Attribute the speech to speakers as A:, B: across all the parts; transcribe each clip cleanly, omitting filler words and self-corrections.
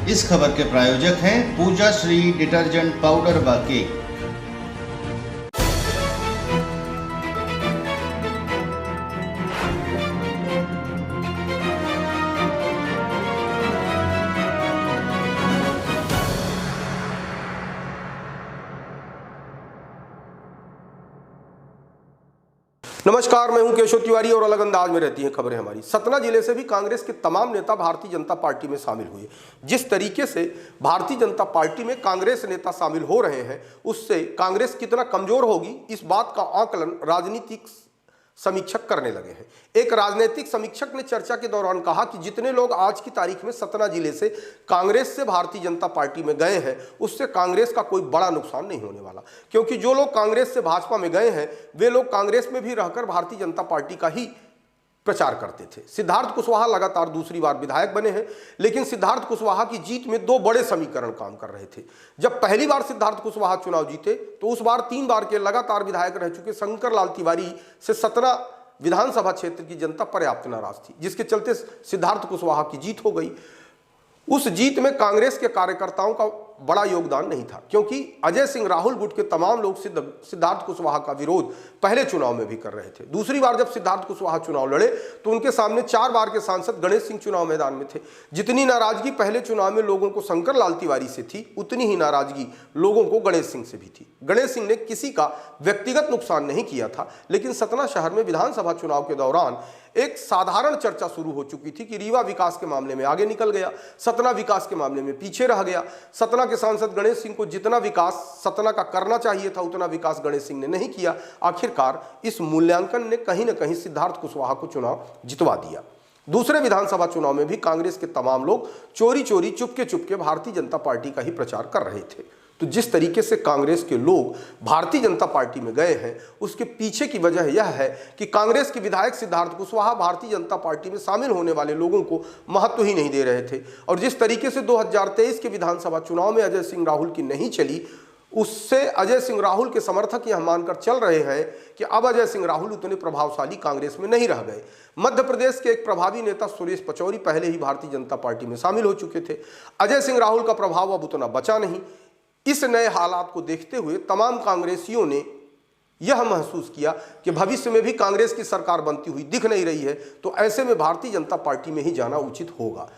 A: इस खबर के प्रायोजक हैं पूजा श्री डिटर्जेंट पाउडर व केक।
B: नमस्कार, मैं हूं केशव तिवारी और अलग अंदाज में रहती हैं खबरें हमारी। सतना जिले से भी कांग्रेस के तमाम नेता भारतीय जनता पार्टी में शामिल हुए। जिस तरीके से भारतीय जनता पार्टी में कांग्रेस नेता शामिल हो रहे हैं, उससे कांग्रेस कितना कमजोर होगी, इस बात का आकलन राजनीतिक समीक्षक करने लगे हैं। एक राजनीतिक समीक्षक ने चर्चा के दौरान कहा कि जितने लोग आज की तारीख में सतना जिले से कांग्रेस से भारतीय जनता पार्टी में गए हैं, उससे कांग्रेस का कोई बड़ा नुकसान नहीं होने वाला, क्योंकि जो लोग कांग्रेस से भाजपा में गए हैं वे लोग कांग्रेस में भी रहकर भारतीय जनता पार्टी का ही प्रचार करते थे। सिद्धार्थ कुशवाहा लगातार दूसरी बार विधायक बने हैं, लेकिन सिद्धार्थ कुशवाहा की जीत में दो बड़े समीकरण काम कर रहे थे। जब पहली बार सिद्धार्थ कुशवाहा चुनाव जीते तो उस बार 3 बार के लगातार विधायक रह चुके शंकर लाल तिवारी से सतना विधानसभा क्षेत्र की जनता पर्याप्त नाराज थी, जिसके चलते सिद्धार्थ कुशवाहा की जीत हो गई। उस जीत में कांग्रेस के कार्यकर्ताओं का बड़ा योगदान नहीं था, क्योंकि अजय सिंह राहुल गुट के तमाम लोग सिद्धार्थ कुशवाहा का विरोध पहले चुनाव में भी कर रहे थे। दूसरी बार जब सिद्धार्थ कुशवाहा चुनाव लड़े तो उनके सामने 4 बार के सांसद गणेश सिंह चुनाव मैदान में थे। जितनी नाराजगी पहले चुनाव में लोगों को शंकर लाल तिवारी से थी, उतनी ही नाराजगी लोगों को गणेश सिंह से भी थी। गणेश सिंह ने किसी का व्यक्तिगत नुकसान नहीं किया था, लेकिन सतना शहर में विधानसभा चुनाव के दौरान एक साधारण चर्चा शुरू हो चुकी थी कि रीवा विकास के मामले में आगे निकल गया, सतना विकास के मामले में पीछे रह गया। सतना के सांसद गणेश सिंह को जितना विकास सतना का करना चाहिए था, उतना विकास गणेश सिंह ने नहीं किया। आखिरकार इस मूल्यांकन ने कहीं न कहीं सिद्धार्थ कुशवाहा को चुनाव जितवा दिया। दूसरे विधानसभा चुनाव में भी कांग्रेस के तमाम लोग चोरी चोरी चुपके चुपके भारतीय जनता पार्टी का ही प्रचार कर रहे थे। तो जिस तरीके से कांग्रेस के लोग भारतीय जनता पार्टी में गए हैं, उसके पीछे की वजह यह है कि कांग्रेस के विधायक सिद्धार्थ कुशवाहा भारतीय जनता पार्टी में शामिल होने वाले लोगों को महत्व ही नहीं दे रहे थे। और जिस तरीके से 2023 के विधानसभा चुनाव में अजय सिंह राहुल की नहीं चली, उससे अजय सिंह राहुल के समर्थक यह मानकर चल रहे हैं कि अब अजय सिंह राहुल उतने प्रभावशाली कांग्रेस में नहीं रह गए। मध्य प्रदेश के एक प्रभावी नेता सुरेश पचौरी पहले ही भारतीय जनता पार्टी में शामिल हो चुके थे। अजय सिंह राहुल का प्रभाव अब उतना बचा नहीं। इस नए हालात को देखते हुए तमाम कांग्रेसियों ने यह महसूस किया कि भविष्य में भी कांग्रेस की सरकार बनती हुई दिख नहीं रही है, तो ऐसे में भारतीय जनता पार्टी में ही जाना उचित होगा।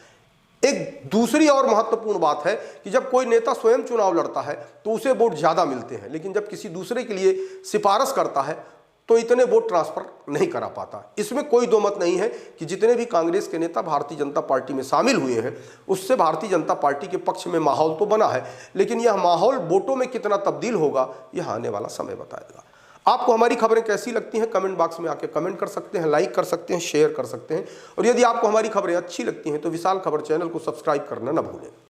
B: एक दूसरी और महत्वपूर्ण बात है कि जब कोई नेता स्वयं चुनाव लड़ता है तो उसे वोट ज्यादा मिलते हैं, लेकिन जब किसी दूसरे के लिए सिफारिश करता है तो इतने वोट ट्रांसफर नहीं करा पाता। इसमें कोई दो मत नहीं है कि जितने भी कांग्रेस के नेता भारतीय जनता पार्टी में शामिल हुए हैं, उससे भारतीय जनता पार्टी के पक्ष में माहौल तो बना है, लेकिन यह माहौल वोटों में कितना तब्दील होगा, यह आने वाला समय बताएगा। आपको हमारी खबरें कैसी लगती हैं, कमेंट बॉक्स में आके कमेंट कर सकते हैं, लाइक कर सकते हैं, शेयर कर सकते हैं। और यदि आपको हमारी खबरें अच्छी लगती हैं तो विशाल खबर चैनल को सब्सक्राइब करना न भूलें।